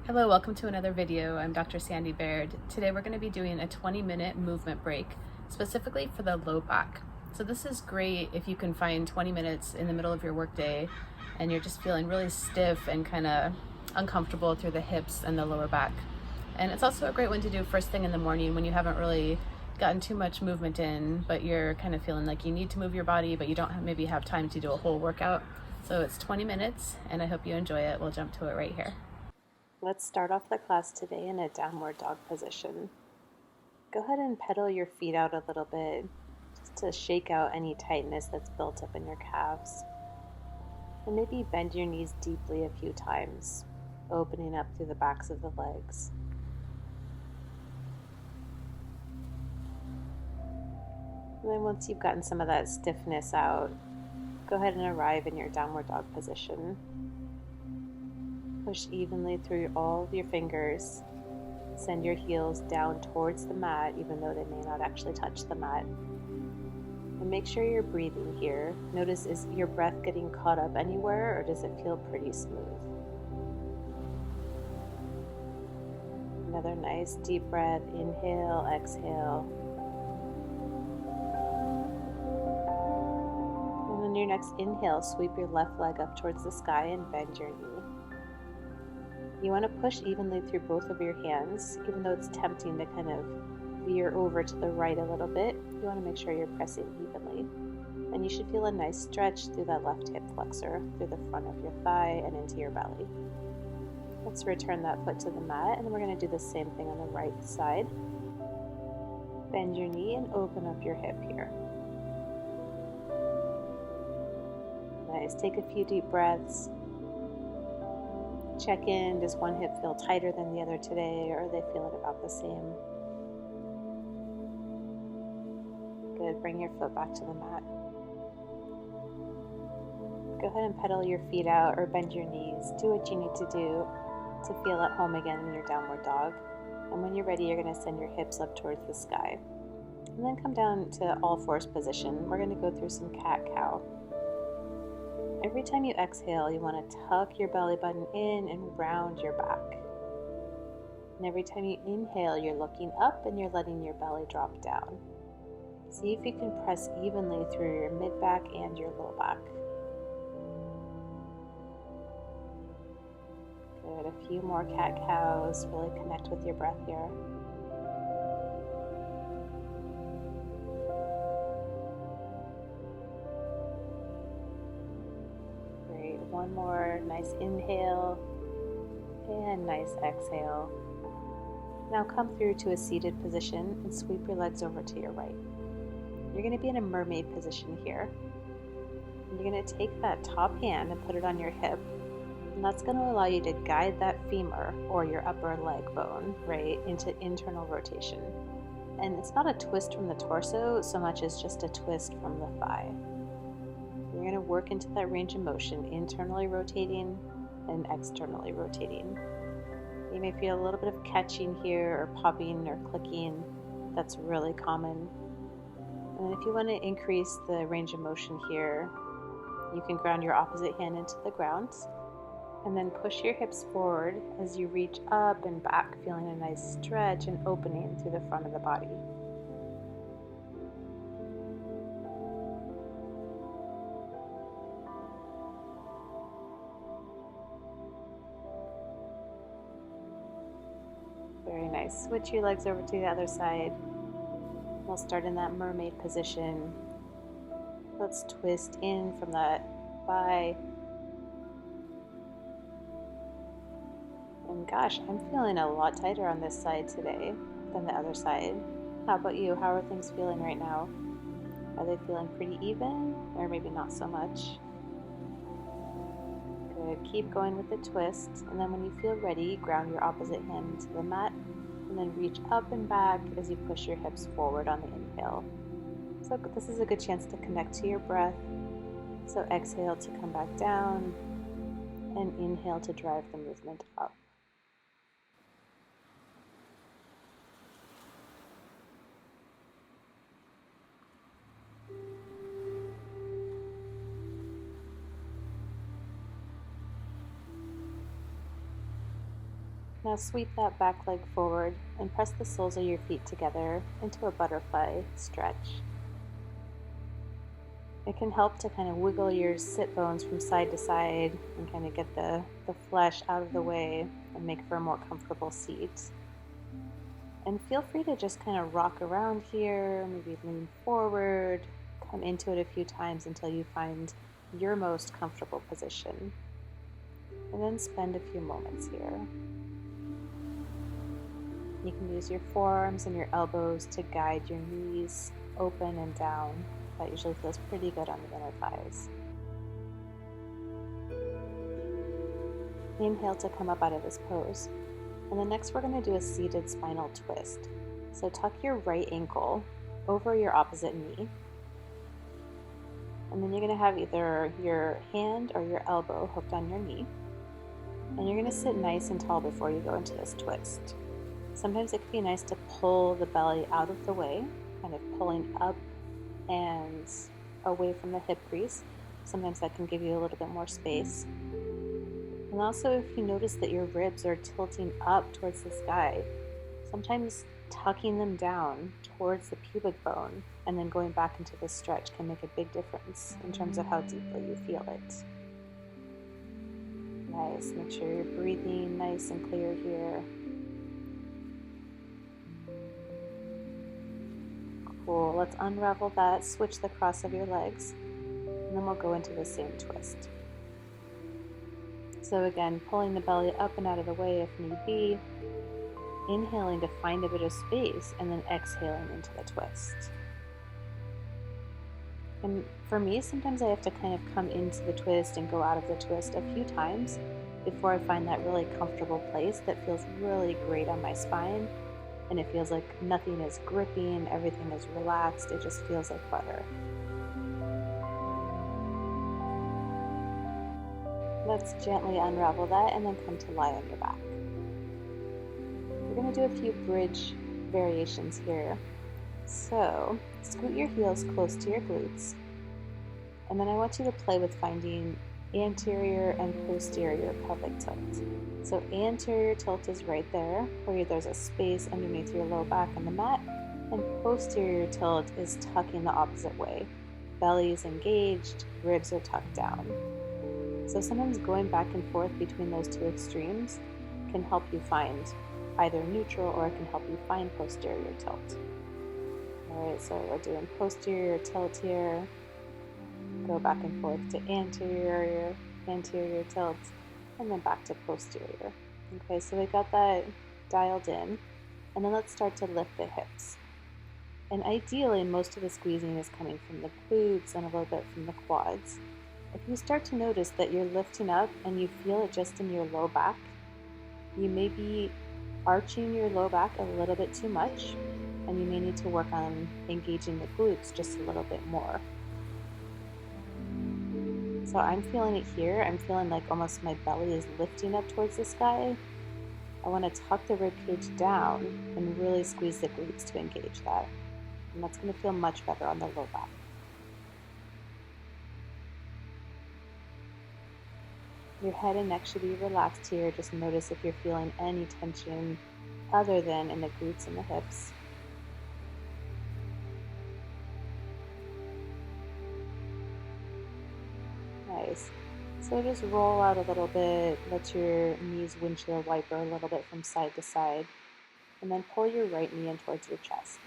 Hello, welcome to another video. I'm Dr. Sandy Baird. Today we're going to be doing a 20-minute movement break, specifically for the low back. So this is great if you can find 20 minutes in the middle of your workday and you're just feeling really stiff and kind of uncomfortable through the hips and the lower back. And it's also a great one to do first thing in the morning when you haven't really gotten too much movement in, but you're kind of feeling like you need to move your body, but you don't maybe have time to do a whole workout. So it's 20 minutes and I hope you enjoy it. We'll jump to it right here. Let's start off the class today in a downward dog position. Go ahead and pedal your feet out a little bit just to shake out any tightness that's built up in your calves. And maybe bend your knees deeply a few times, opening up through the backs of the legs. And then once you've gotten some of that stiffness out, go ahead and arrive in your downward dog position. Push evenly through all of your fingers. Send your heels down towards the mat, even though they may not actually touch the mat. And make sure you're breathing here. Notice, is your breath getting caught up anywhere, or does it feel pretty smooth? Another nice deep breath. Inhale, exhale. And on your next inhale, sweep your left leg up towards the sky and bend your knee. You want to push evenly through both of your hands, even though it's tempting to kind of veer over to the right a little bit. You want to make sure you're pressing evenly. And you should feel a nice stretch through that left hip flexor, through the front of your thigh and into your belly. Let's return that foot to the mat, and we're going to do the same thing on the right side. Bend your knee and open up your hip here. Nice. Take a few deep breaths. Check in, does one hip feel tighter than the other today, or are they feeling about the same? Good, bring your foot back to the mat. Go ahead and pedal your feet out or bend your knees. Do what you need to do to feel at home again in your downward dog. And when you're ready, you're going to send your hips up towards the sky. And then come down to all fours position. We're going to go through some cat-cow. Every time you exhale, you want to tuck your belly button in and round your back. And every time you inhale, you're looking up and you're letting your belly drop down. See if you can press evenly through your mid-back and your low back. Good, a few more cat-cows. Really connect with your breath here. One more nice inhale and nice exhale. Now come through to a seated position and sweep your legs over to your right. You're going to be in a mermaid position here. And you're going to take that top hand and put it on your hip. And that's going to allow you to guide that femur or your upper leg bone, right, into internal rotation. And it's not a twist from the torso so much as just a twist from the thigh. You're going to work into that range of motion, internally rotating and externally rotating. You may feel a little bit of catching here or popping or clicking. That's really common. And if you want to increase the range of motion here, you can ground your opposite hand into the ground and then push your hips forward as you reach up and back, feeling a nice stretch and opening through the front of the body. Very nice. Switch your legs over to the other side. We'll start in that mermaid position. Let's twist in from that thigh. And gosh, I'm feeling a lot tighter on this side today than the other side. How about you? How are things feeling right now? Are they feeling pretty even, or maybe not so much? Good. Keep going with the twist, and then when you feel ready, ground your opposite hand into the mat, and then reach up and back as you push your hips forward on the inhale. So this is a good chance to connect to your breath. So exhale to come back down, and inhale to drive the movement up. Now sweep that back leg forward and press the soles of your feet together into a butterfly stretch. It can help to kind of wiggle your sit bones from side to side and kind of get the flesh out of the way and make for a more comfortable seat. And feel free to just kind of rock around here, maybe lean forward, come into it a few times until you find your most comfortable position. And then spend a few moments here. You can use your forearms and your elbows to guide your knees open and down. That usually feels pretty good on the inner thighs. Inhale to come up out of this pose. And then next we're going to do a seated spinal twist. So tuck your right ankle over your opposite knee. And then you're going to have either your hand or your elbow hooked on your knee. And you're going to sit nice and tall before you go into this twist. Sometimes it can be nice to pull the belly out of the way, kind of pulling up and away from the hip crease. Sometimes that can give you a little bit more space. And also if you notice that your ribs are tilting up towards the sky, sometimes tucking them down towards the pubic bone and then going back into the stretch can make a big difference in terms of how deeply you feel it. Nice, make sure you're breathing nice and clear here. Cool, let's unravel that, switch the cross of your legs, and then we'll go into the same twist. So again, pulling the belly up and out of the way if need be, inhaling to find a bit of space, and then exhaling into the twist. And for me, sometimes I have to kind of come into the twist and go out of the twist a few times before I find that really comfortable place that feels really great on my spine. And it feels like nothing is gripping, everything is relaxed, it just feels like butter. Let's gently unravel that and then come to lie on your back. We're going to do a few bridge variations here. So, scoot your heels close to your glutes. And then I want you to play with finding anterior and posterior pelvic tilt. So anterior tilt is right there, where there's a space underneath your low back on the mat, and posterior tilt is tucking the opposite way. Belly is engaged, ribs are tucked down. So sometimes going back and forth between those two extremes can help you find either neutral or it can help you find posterior tilt. Alright, so we're doing posterior tilt here. Go back and forth to anterior tilt, and then back to posterior. Okay, so we got that dialed in, and then let's start to lift the hips. And ideally, most of the squeezing is coming from the glutes and a little bit from the quads. If you start to notice that you're lifting up and you feel it just in your low back, you may be arching your low back a little bit too much, and you may need to work on engaging the glutes just a little bit more. So I'm feeling it here. I'm feeling like almost my belly is lifting up towards the sky. I want to tuck the ribcage down and really squeeze the glutes to engage that. And that's going to feel much better on the low back. Your head and neck should be relaxed here. Just notice if you're feeling any tension other than in the glutes and the hips. Nice. So just roll out a little bit, let your knees windshield wiper a little bit from side to side, and then pull your right knee in towards your chest.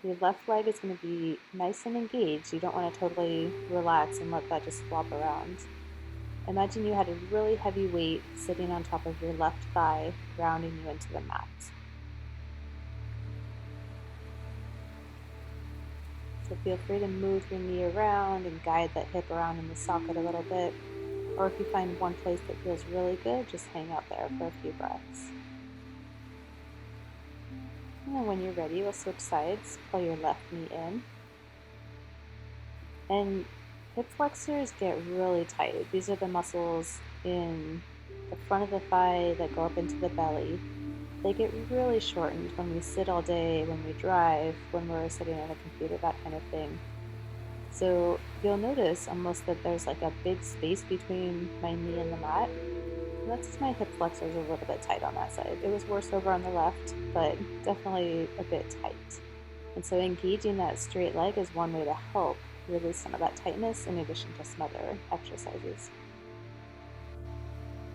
Your left leg is going to be nice and engaged. You don't want to totally relax and let that just flop around. Imagine you had a really heavy weight sitting on top of your left thigh, grounding you into the mat. So feel free to move your knee around and guide that hip around in the socket a little bit. Or if you find one place that feels really good, just hang out there for a few breaths. And then when you're ready, we'll switch sides. Pull your left knee in. And hip flexors get really tight. These are the muscles in the front of the thigh that go up into the belly. They get really shortened when we sit all day, when we drive, when we're sitting at a computer, that kind of thing. So you'll notice almost that there's like a big space between my knee and the mat. I'm Notice my hip flexors are a little bit tight on that side. It was worse over on the left, but definitely a bit tight. And so engaging that straight leg is one way to help release some of that tightness in addition to some other exercises.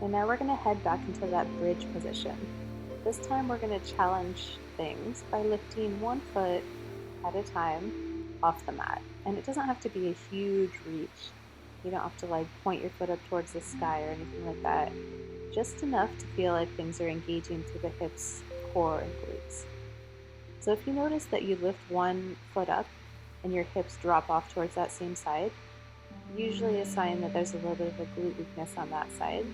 And now we're going to head back into that bridge position. This time we're going to challenge things by lifting one foot at a time off the mat. And it doesn't have to be a huge reach. You don't have to point your foot up towards the sky or anything like that. Just enough to feel like things are engaging through the hips, core, and glutes. So if you notice that you lift one foot up and your hips drop off towards that same side, usually a sign that there's a little bit of a glute weakness on that side.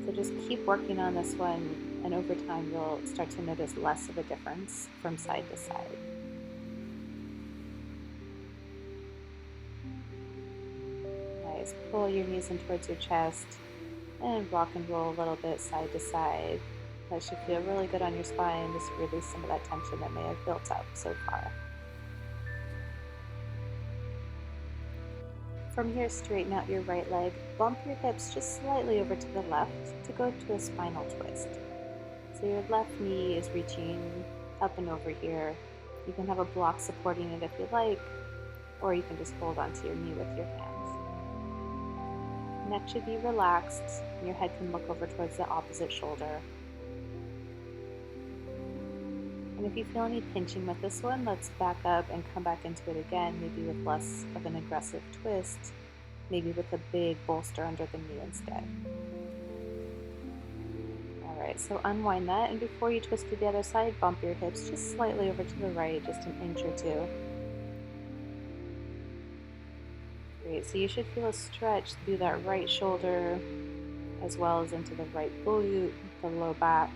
So just keep working on this one, and over time you'll start to notice less of a difference from side to side. Nice. Pull your knees in towards your chest and rock and roll a little bit side to side. That should feel really good on your spine. Just release some of that tension that may have built up so far. From here, straighten out your right leg, bump your hips just slightly over to the left to go to a spinal twist. So your left knee is reaching up and over here. You can have a block supporting it if you like, or you can just hold onto your knee with your hands. Neck should be relaxed, and your head can look over towards the opposite shoulder. And if you feel any pinching with this one, let's back up and come back into it again, maybe with less of an aggressive twist, maybe with a big bolster under the knee instead. Alright, so unwind that, and before you twist to the other side, bump your hips just slightly over to the right, just an inch or two. Great, so you should feel a stretch through that right shoulder, as well as into the right glute, the low back.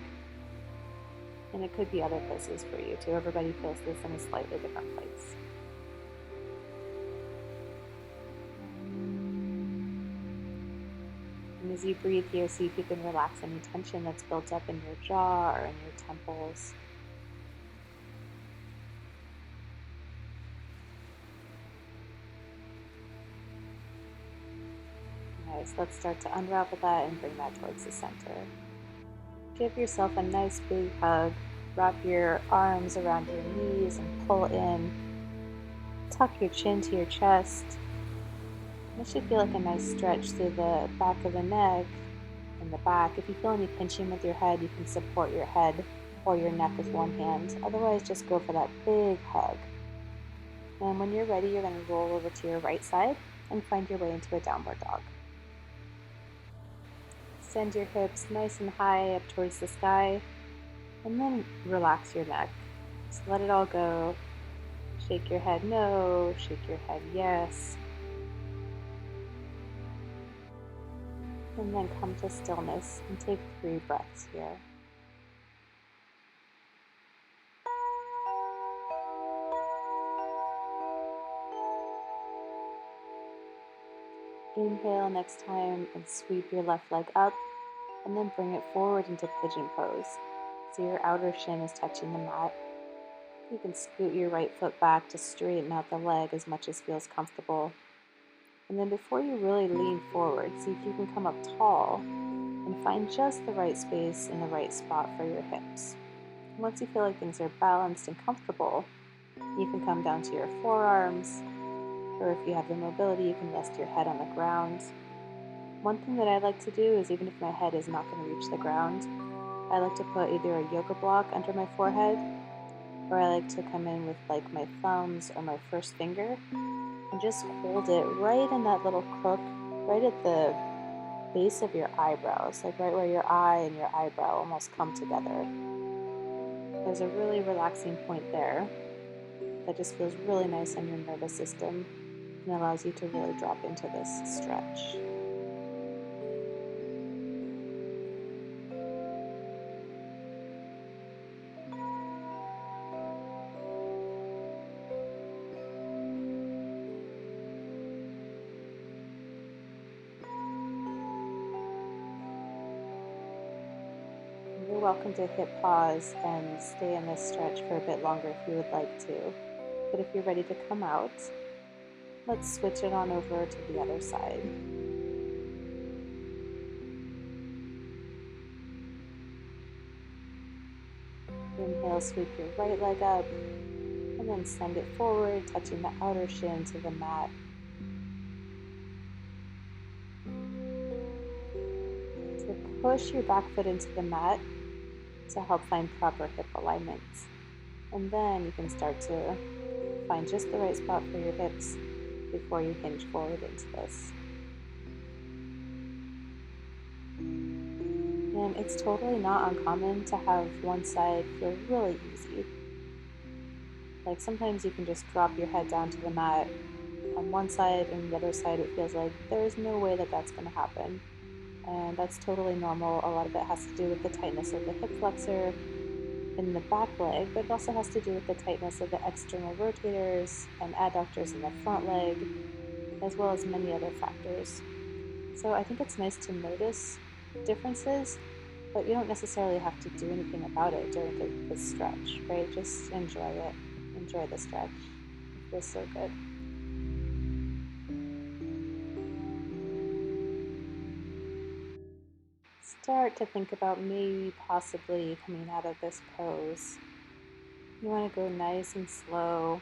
And it could be other places for you too. Everybody feels this in a slightly different place. And as you breathe here, see if you can relax any tension that's built up in your jaw or in your temples. Nice. Let's start to unravel that and bring that towards the center. Give yourself a nice big hug. Wrap your arms around your knees and pull in. Tuck your chin to your chest. This should feel like a nice stretch through the back of the neck and the back. If you feel any pinching with your head, you can support your head or your neck with one hand. Otherwise, just go for that big hug. And when you're ready, you're going to roll over to your right side and find your way into a downward dog. Send your hips nice and high up towards the sky, and then relax your neck. Just let it all go. Shake your head no, shake your head yes. And then come to stillness and take 3 breaths here. Inhale next time and sweep your left leg up, and then bring it forward into Pigeon Pose. So your outer shin is touching the mat. You can scoot your right foot back to straighten out the leg as much as feels comfortable. And then before you really lean forward, see if you can come up tall and find just the right space and the right spot for your hips. And once you feel like things are balanced and comfortable, you can come down to your forearms, or if you have the mobility, you can rest your head on the ground. One thing that I like to do is, even if my head is not going to reach the ground, I like to put either a yoga block under my forehead, or I like to come in with my thumbs or my first finger and just hold it right in that little crook, right at the base of your eyebrows, right where your eye and your eyebrow almost come together. There's a really relaxing point there that just feels really nice on your nervous system and allows you to really drop into this stretch. You're welcome to hit pause and stay in this stretch for a bit longer if you would like to. But if you're ready to come out, let's switch it on over to the other side. Inhale, sweep your right leg up, and then send it forward, touching the outer shin to the mat. So push your back foot into the mat to help find proper hip alignments. And then you can start to find just the right spot for your hips before you hinge forward into this. And it's totally not uncommon to have one side feel really easy. Like sometimes you can just drop your head down to the mat on one side, and the other side it feels like there's no way that that's going to happen. And that's totally normal. A lot of it has to do with the tightness of the hip flexor in the back leg, but it also has to do with the tightness of the external rotators and adductors in the front leg, as well as many other factors. So I think it's nice to notice differences, but you don't necessarily have to do anything about it during the stretch, right? Just enjoy it. Enjoy the stretch. It feels so good. Start to think about maybe possibly coming out of this pose. You want to go nice and slow.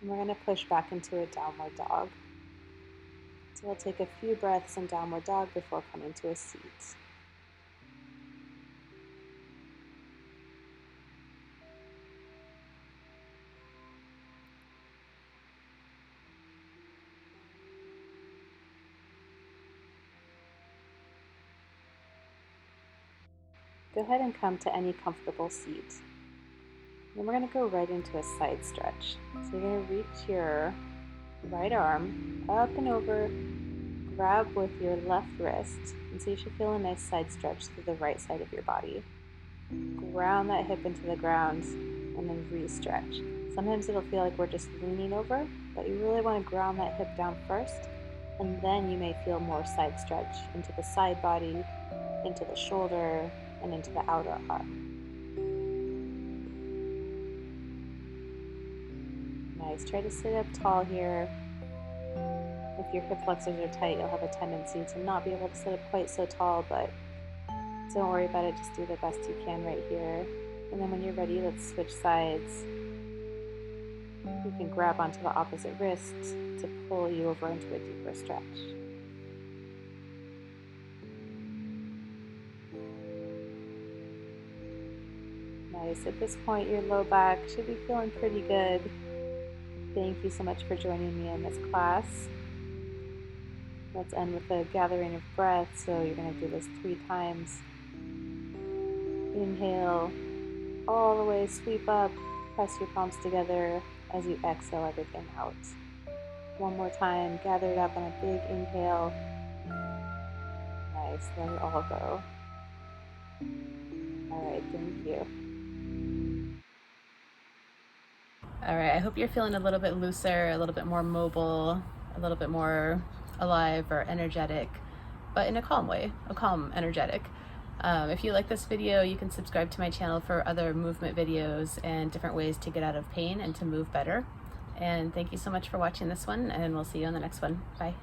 And we're going to push back into a downward dog. So we'll take a few breaths in downward dog before coming to a seat. Go ahead and come to any comfortable seat. Then we're going to go right into a side stretch. So you're going to reach your right arm up and over, grab with your left wrist, and so you should feel a nice side stretch through the right side of your body. Ground that hip into the ground and then re-stretch. Sometimes it'll feel like we're just leaning over, but you really want to ground that hip down first, and then you may feel more side stretch into the side body, into the shoulder, and into the outer arm. Nice. Try to sit up tall here. If your hip flexors are tight, you'll have a tendency to not be able to sit up quite so tall, but don't worry about it. Just do the best you can right here. And then when you're ready, let's switch sides. You can grab onto the opposite wrist to pull you over into a deeper stretch. Nice. At this point, your low back should be feeling pretty good. Thank you so much for joining me in this class. Let's end with a gathering of breath. So you're going to do this 3 times. Inhale, all the way, sweep up, press your palms together as you exhale everything out. One more time, gather it up on a big inhale. Nice, let it all go. All right, thank you. All right, I hope you're feeling a little bit looser, a little bit more mobile, a little bit more alive or energetic, but in a calm way, a calm, energetic. If you like this video, you can subscribe to my channel for other movement videos and different ways to get out of pain and to move better. And thank you so much for watching this one, and we'll see you on the next one. Bye.